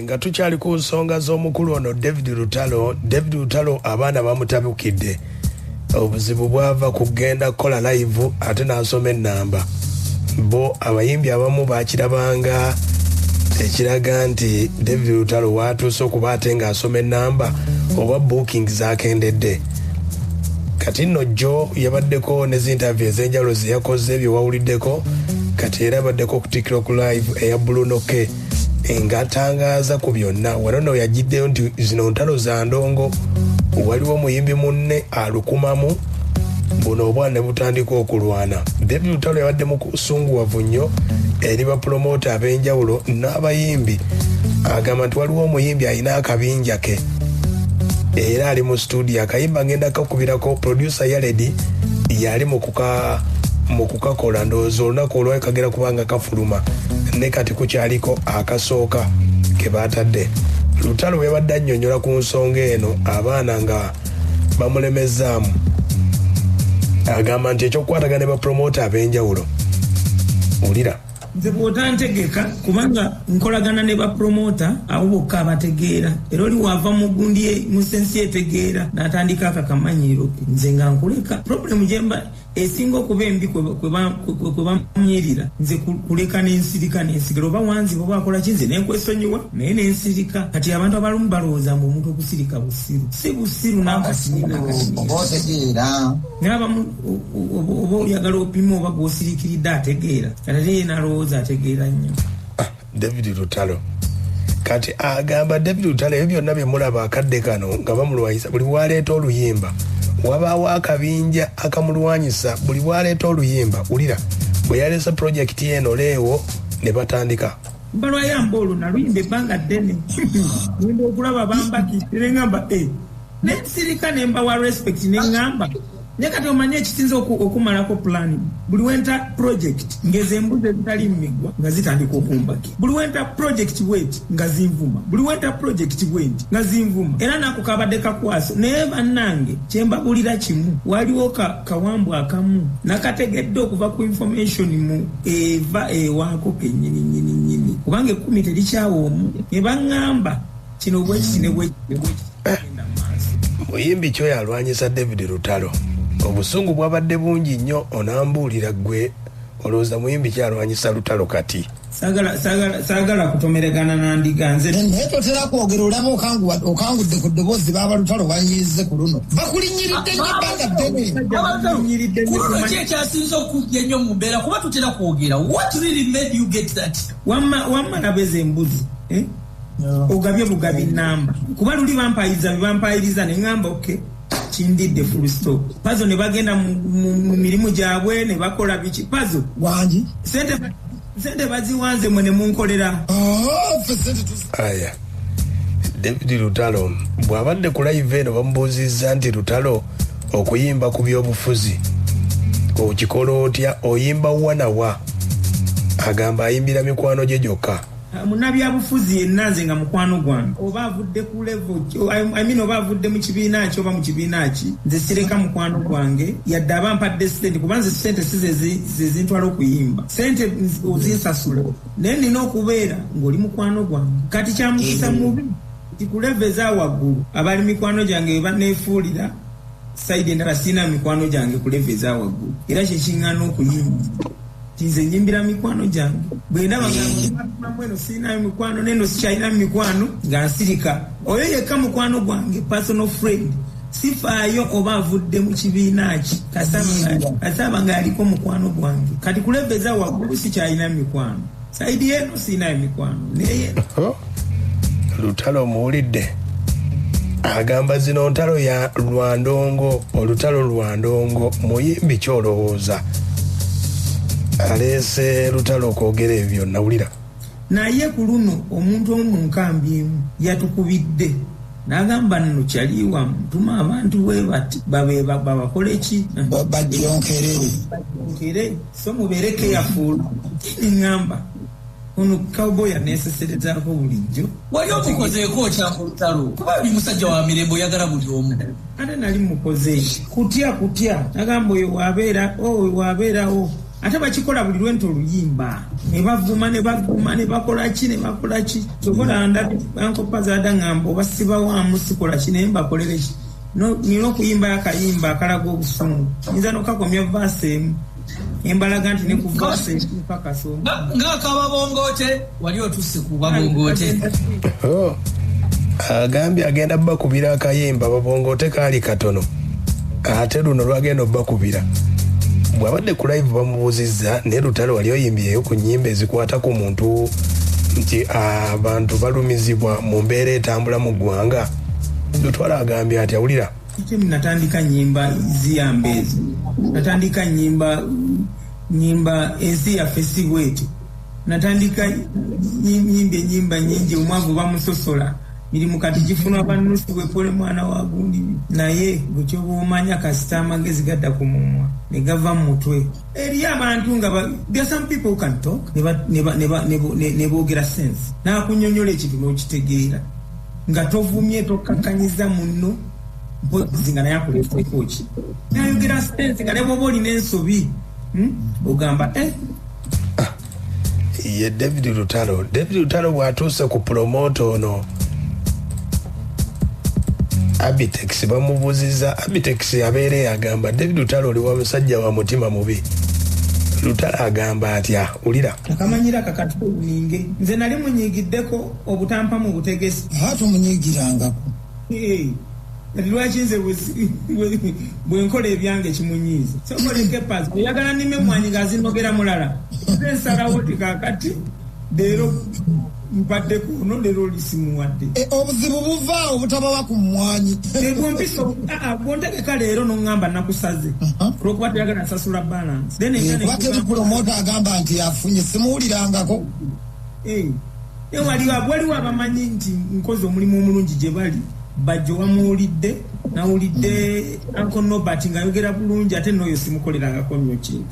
nga tukyali ku nsonga z'omukulu ono David Lutalo abaana bamutabukidde obuzibu bwava kugenda kukola live ate n'asoma ennamba bo abayimbi abamu bakirabanga ekiraga nti David Lutalo watuuse okuba ate ng'asoma ennamba oba booking zakendedde kati nno jo yabaddeko n'ezinterview ez'enjawulo ze yakoze ebyo wawuliddeko kati era abaddeko ku TikTok live eya Bruno K ng'atangaaza ku byonna wano no yagiddeyo nti zino ntalo za ndongo waliwo muyimbi munne alukumamu buno obwana ne butandika okulwana. David Lutalo yabadde mu kusunguwavu nnyo eri bapromota ab'enjawulo n'abayimbi agamba nti waliwo omuyimbi alina akabinja ke era ali mu studio akayimba ngenda kakubirako producer Yaledi yali mu kukakola ndowooza olunaku olwayo kagera kubanga kafuluma ne kati kukyaliko akasooka ke baatadde. Lutalo yabadde annyonnyola ku nsonga eno abaana nga bamulemezaamu agamba nti ekyokukwatagana ne bapromota ab'enjawulo ulira nze bw'otantegeka kubanga nkolagana ne bapromota abo bokka abategeera era oli wava mu gundi mu sensi etegeera n'atandika akakamanyiro ke nze nga nkuleka problemu gyemba esinga okuba embi kwe bamnyirira nze kuleka n'ensirika n'ensigala oba wanziba oba akola ki nze nenkwesonyiwa naye n'ensirika kati abantu abalumu balowooza mbu omuntu okusirika busiru si busiru n'akasininaotegeera n'abamu oba oyagala opima oba gw'osirikiridde ategeera kati ye nalowooza ategeera nnyo. David Lutalo kati agamba David Lutalo ebyo byonna bye mulaba akadde kano nga bamulwanyisa buli waleeta oluyimba wabaawo akabinja akamulwanyisa buli bwaleeta oluyimba ulira bwe yaleesa projekiti eno leewo ne batandika balwayamba olwo naluyimba ebbanga ddene luyimba okulaba bambakite neŋŋamba nensirika nembawa respect neŋŋamba naye kati omanye ekisinza okumalako plan buli wenta project ng'ezembuzi ezitali mmigwa nga zitandika okumbaki buli wenta project wet nga zinvuma buli wenta project wet nga zinvuma era nako kabadde kakwaso naye bannange kyembabulira kimu waliwo kawambu akamu nakategedde okuva ku information mu eva ewaako kennyini kubanga 10 terikyawoomu ne baŋŋamba kino bwekitine bwekigenda maaso muyimbi kyo yalwanyisa David Lutalo obusungu bwabadde bungi nnyo onambuulira ggwe olowooza muyimbi kyalwanyisa Lutalo kati saagala kutomeregana nandiga nze naye totera kwogera olaba okangudde ku ddoboozi baaba Lutalo banyiize ku luno bakulinyiridde nyebbanga ddene kuno ki ekyasinza okujja ennyo mu mbeera kuba tutera kwogera what really made you get that wamala beza embuzi ogabye bugabi namba kuba luli bampayiriza neŋŋamba okay kindidde full stop pazo ne bagenda mu mirimu gyabwe ne bakola biki pazo wangi sente baziwanze mwe ne munkolera aya David Lutalo bw'abadde ku live eno bamubuuzizza nti Lutalo okuyimba ku byobufuzi okikola otya oyimba wanawa agamba ayimbira mikwano gye gyokka munabyabufuzi yenna nze nga mukwano gwange oba avudde ku level oba avudde mu kibiina ki oba mu kibiina ki nze sireka mukwano gwange yadde abampadde sente kuba nze sente si zintwala okuyimba sente ozinsasula naye nina okubeera ng'oli mukwano gwange kati kyamukisa mubi ti ku level eza waggulu abali mikwano gyange we baneefuulira sayidi endala siina mikwano gyange ku level eza waggulu era kyekiŋŋaana okuyimba nze nyimbira mikwano gyange bwe ndaba nga eno siinayo mikwano neno sikyalina mikwano nga nsirika oyo yekka mukwano gwange personal friend sifaayo oba avudde mu kibiina ki kasaba nga yaliko mukwano gwange kati kulebeza waggulu sikyalina mikwano saidi eno siinayo mikwano naye Lutalo muwulidde agamba zino ntalo ya Lwandongo olutalo Lwandongo muyimbi kyolowooza aleese Lutalo okwogera ebyo nawulira naye ku luno omuntu omu nkambi emu yatukubidde n'agamba nno kyaliwa mutuma abantu we bati babakole ki badyonkere so mubeere careful ngamba ono cowboy aneeseserezaako bulijjo wali omukozeeko kyako Lutalo kuba oli musajja wa mirembe oyagala buli omu ate nali mukoze kutya agamba oyo wabeerawo ate bakikola buli lwento oluyimba ne bavuma ne bakola ki sokola ankopa zaada ngamba oba sibawaamu sikola ki naye mbakolere ki nina okuyimba akayimba akalaga obusungu nyinza nokakomya vaasi emu embalaga nti ne ku vaasi mpakasonga ng'akababongote wali otusse ku babongote agambye agenda bakubira akayimba babongote kaali katono ate luno lwagenda bakubira bwabadde ku live bamubuuzizza ne Lutalo wali oyimbyeyo ku nnyimba ezikwata ku muntu nti abantu balumizibwa mu mbeera etambula mu ggwanga Lutalo agambye ati awulira natandika nyimba ziyamba ezo natandika nyimba eziyaffe si bwetyo natandika nyimba nyingi omwavu bamusosola mirimu kati gifunwa banusi bwepole mwana wa gundi naye bwekyoba omanya kasita amagezi gadda ku mumwa ne gava mu mutwe eri abantu nga there are some people who can talk ne boogera sense nakunyonyola ekintu n'okitegeera nga tovumye tokkakanyiza munno mpozi nga naye akuleeteko ki nayogera sense nga ne bwoba olina ensobi ogamba ye David Lutalo bw'atuuse ku promoto ono Abitex bamubuuzizza Abitex yabeere yagamba David Lutalo oli wa musajja wa mutima mubi Lutalo agamba atya ulira akamanyira kakatuninge nze nali munyigiddeko obutampa mu butegesi hatu munyigirangako lwaki nze bwenkola ebyange kimunyiiza sokoleke pasi oyagala nime mwanyi ngaazinogera mulala ensalawo tikakati leero mpadde kuno leero olisimuwadde obuzibu buva obutabawa ku mmwanyi bwompiso bwontegeka leero noŋŋamba nakusaze olwokuba toyagala nsasula balance kubakeri promota agamba nti afunye simuwulirangako waliwo abamanyi nti nkozi omulimu omulungi gye bali bajjo wamuwulidde nawulidde Uncle Nobert ng'ayogera bulungi ate n'oyo simukolerangako nnyo kintu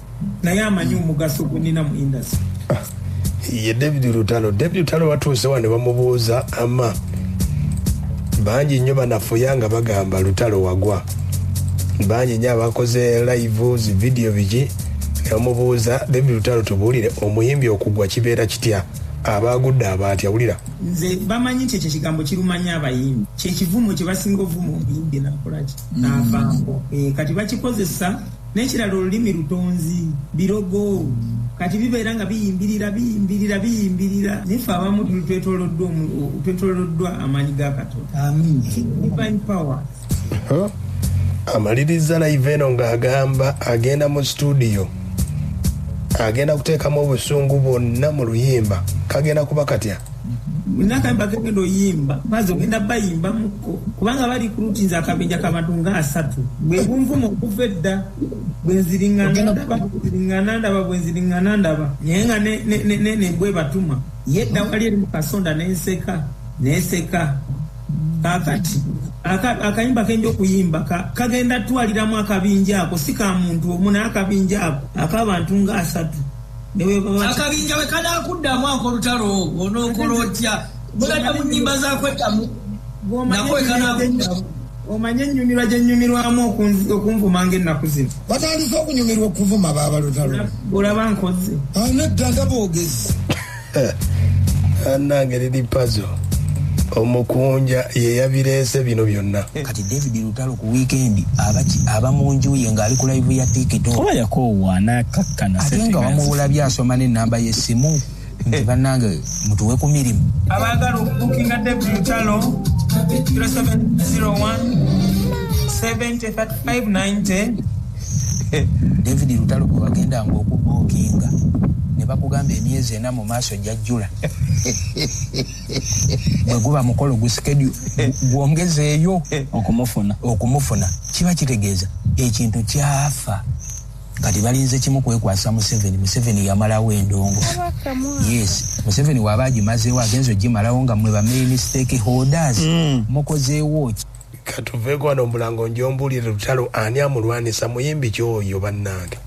naye amanyi omugaso gunina mu industry ye David Lutalo watuuse wa ne bamubuuza ama bangi nnyo banafuya nga bagamba Lutalo wagwa bangi nnyo abakoze live video biki ne bamubuuza David Lutalo tubuulire omuyimbi okugwa kibeera kitya abagudde abaati awulira nze bamanyi nti ekyo ekigambo kirumanya abayimbi kyekivumo kye basinga ovuma omuyimbi nakolaki n'avaamu kati bakikozesa n'ekirala olulimi lutonzi birogo kati bibeera nga biyimbirira nefe abamu twetoloddwa amaanyi ga Katonda divine power amaliriza live eno ng'agamba agenda mu studio agenda kuteekamu obusungu bwonna mu luyimba kagenda kuba katya nakayimba kegenda oyimba maze ogenda bayimba muko kubanga bali ku lutinza akabinja kabantu nga 3 bwe bunvumo okuva edda bwenziriŋŋana ndaba naye nga ne bwe batuma yedda wali eri mu kasonda neseka kakati akayimba kenja okuyimba kagenda twaliramu akabinja ako si ka muntu omu naye akabinja ako ak'abantu nga 3 akabinja we kanakuddamu ako Lutalo onookola otya bwegata mu nnyimba zakweddamu nako ekanakuddamu omanye ennyumirwa gye nnyumirwamu okunvuma ng'ennaku zino batandise okunyumirwa okuvuma baaba Lutalo olaba nkoze nedda nga boogezi annange liri pazo omukunja ye yabireese bino byonna kati David Lutalo ku weekend abamunju ye ng'ali ku live ya TikTok oba yakoowaana kakkana ate nga wamubulabye asoma n'ennamba y'essimu nti bannange mutuwe ku mirimu abaagala okubukinga David Lutalo 0701 703590 David Lutalo bwe wagendanga okubukinga ne bakugamba emyezi 4 mu maaso jajjula bwe guba mukolo guschedule gwongezeeyo okumufuna kiba kitegeeza ekintu kyafa kati balinze kimu kwekwasa Museveni yamalawo endongo yes Museveni waba agimazeewo agenza ogimalawo nga mwe ba main stakeholders mukozeewo katuveeko wano mulango njombuulire Lutalo ani amulwanisa muyimbi kyoyo bannange